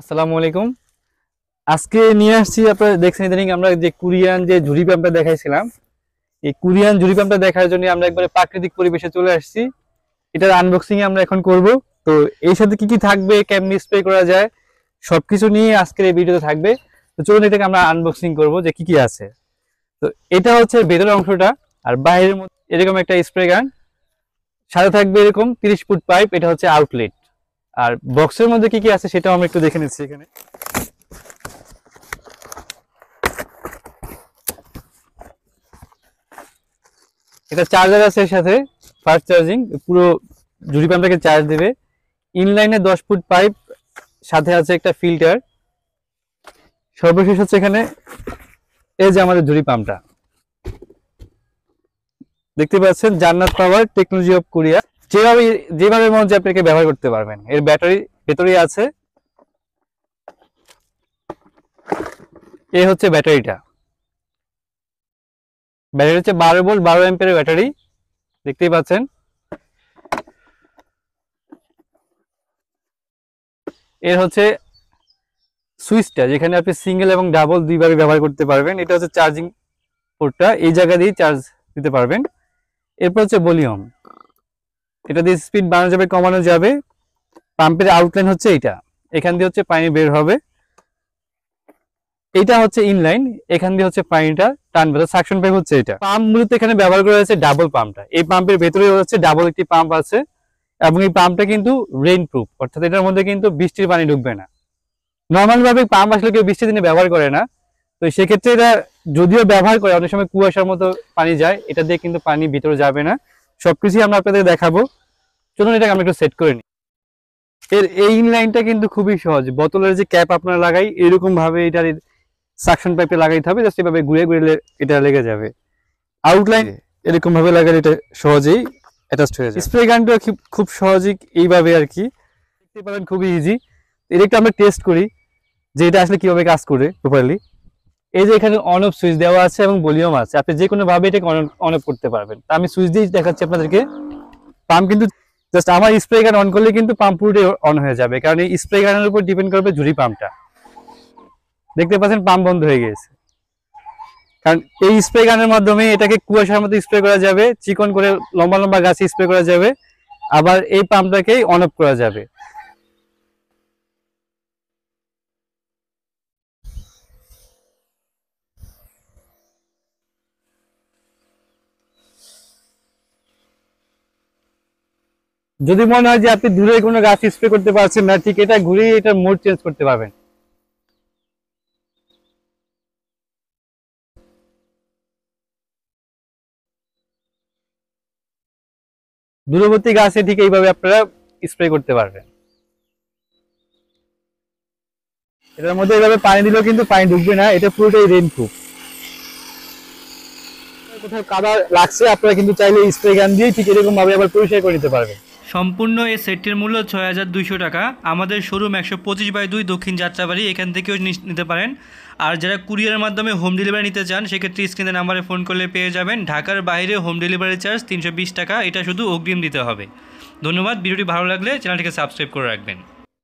আসসালামু আলাইকুম। আজকে নিয়ে আসছি, আপনারা দেখছেন ইদানিং আমরা যে কোরিয়ান যে ঝুড়ি পাম্পটা দেখাইছিলাম, এই কোরিয়ান ঝুড়ি পাম্পটা দেখার জন্য আমরা একবারে প্রাকৃতিক পরিবেশে চলে আসছি। এটার আনবক্সিং আমরা এখন করব। তো এই সাথে কি কি থাকবে, কেমনি স্প্রে করা যায়, সবকিছু নিয়ে আজকের এই ভিডিওতে থাকবে। তো চলুন এটাকে আমরা আনবক্সিং করব যে কি কি আছে। তো এটা হচ্ছে ভেতরের অংশটা, আর বাইরের মধ্যে এরকম একটা স্প্রে গান, সাথে থাকবে এরকম 30 ফুট পাইপ, এটা হচ্ছে আউটলেট। আর বক্সের মধ্যে কি কি আছে সেটাও আমরা একটু দেখে নিচ্ছি এখানে। এটা চার্জার আছে এর সাথে, ফাস্ট চার্জিং, পুরো ঝুড়ি পাম্পটাকে চার্জ দেবে। ইনলাইনে 10 ফুট পাইপ, সাথে আছে একটা ফিল্টার। সর্বশেষ হচ্ছে এখানে এই যে আমাদের ঝুড়ি পাম্পটা দেখতে পাচ্ছেন, জান্নাত পাওয়ার টেকনোলজি অফ কোরিয়া। যেভাবে যেভাবে মন চায় আপনাকে ব্যবহার করতে পারবেন। এর ব্যাটারি ভেতরেই আছে। এই হচ্ছে ব্যাটারিটা। ব্যাটারি হচ্ছে 12 ভোল্ট 12 অ্যাম্পিয়ারের ব্যাটারি, দেখতেই পাচ্ছেন। এর হচ্ছে সুইচটা, যেখানে আপনি সিঙ্গেল এবং ডাবল দুইভাবে ব্যবহার করতে পারবেন। এটা হচ্ছে চার্জিং পোর্টটা, এই জায়গা দিয়ে চার্জ দিতে পারবেন। এরপর হচ্ছে ভলিউম, এটা দিয়ে স্পিড বাড়ানো যাবে, কমানো যাবে। পাম্পের আউটলাইন হচ্ছে এইটা, এখান দিয়ে হচ্ছে পানি বের হবে। এইটা হচ্ছে ইনলাইন, এখান দিয়ে হচ্ছে পানিটা টানবে, সাকশন পাইপ হচ্ছে এটা। পাম্প মূলত এখানে ব্যবহার করা হয়েছে ডাবল পাম্পটা। এই পাম্পের ভেতরে হচ্ছে ডাবল একটি পাম্প আছে, এবং এই পাম্পটা কিন্তু রেইন প্রুফ, অর্থাৎ এটার মধ্যে কিন্তু বৃষ্টির পানি ঢুকবে না। নর্মাল ভাবে পাম্প আসলে কেউ বৃষ্টির দিনে ব্যবহার করে না, তো সেক্ষেত্রে এটা যদিও ব্যবহার করে, অনেক সময় কুয়াশার মতো পানি যায়, এটা দিয়ে কিন্তু পানি ভিতরে যাবে না। সবকিছুই আমরা আপনাদের দেখাবো। চলুন এটাকে আমরা একটু সেট করে নিই। এর এই ইনলাইনটা কিন্তু খুবই সহজ। বোতলের যে ক্যাপ আপনারা লাগাই, এরকম ভাবে এটার সাকশন পাইপে লাগাইতে হবে, জাস্ট এভাবে ঘুরে ঘুরে এটা লেগে যাবে। আউটলাইন এরকম ভাবে লাগালে এটা সহজেই অ্যাটাচড হয়ে যায়। স্প্রে গানটা খুব সহজেই এইভাবে আর কি দেখতে পারেন, খুবই ইজি। এটা একটু আমরা টেস্ট করি যে এটা আসলে কিভাবে কাজ করে প্রপারলি। এই যে এখানে অন অফ সুইচ দেওয়া আছে এবং ভলিউম আছে, আপনি যে কোনো ভাবে এটাকে অন অফ করতে পারবেন। তা আমি সুইচ দিয়ে দেখাচ্ছি আপনাদেরকে। পাম্প কিন্তু জাস্ট আমার স্প্রে গান অন করলে কিন্তু পাম্প পুরোটাই অন হয়ে যাবে, কারণ এই স্প্রে গানের উপর ডিপেন্ড করবে ঝুড়ি পাম্পটা। দেখতে পাচ্ছেন পাম্প বন্ধ হয়ে গেছে, কারণ এই স্প্রে গানের মাধ্যমে এটাকে কুয়াশার মতো স্প্রে করা যাবে, চিকন করে লম্বা লম্বা গাছে স্প্রে করা যাবে, আবার এই পাম্পটাকেই অন অফ করা যাবে। যদি মনে হয় যে আপনি দূরে কোনো গাছ স্প্রে করতে পারছেন না, ঠিক এটা ঘুরিয়ে এটা মোড চেঞ্জ করতে পারবেন। দূরবর্তী গাছে ঠিক এইভাবে আপনারা স্প্রে করতে পারবেন। এটার মধ্যে এইভাবে পানি দিলেও কিন্তু পানি ঢুকবে না, এটা পুরোটাই রেইন প্রুফ। কোথাও কাদা লাগছে, আপনারা কিন্তু চাইলে স্প্রে গান দিয়ে ঠিক এরকম ভাবে আবার পরিষ্কার করে নিতে পারবেন। সম্পূর্ণ এই সেটটির মূল্য ৬,২০০ টাকা। আমাদের শোরুম ১২৫/২ দক্ষিণ যাত্রাবাড়ি, এখান থেকেও নিতে পারেন। আর যারা কুরিয়ারের মাধ্যমে হোম ডেলিভারি নিতে চান, সেক্ষেত্রে স্ক্রিনের নাম্বারে ফোন করলে পেয়ে যাবেন। ঢাকার বাইরে হোম ডেলিভারি চার্জ ৩২০ টাকা, এটা শুধু অগ্রিম দিতে হবে। ধন্যবাদ। ভিডিওটি ভালো লাগলে চ্যানেলটিকে সাবস্ক্রাইব করে রাখবেন।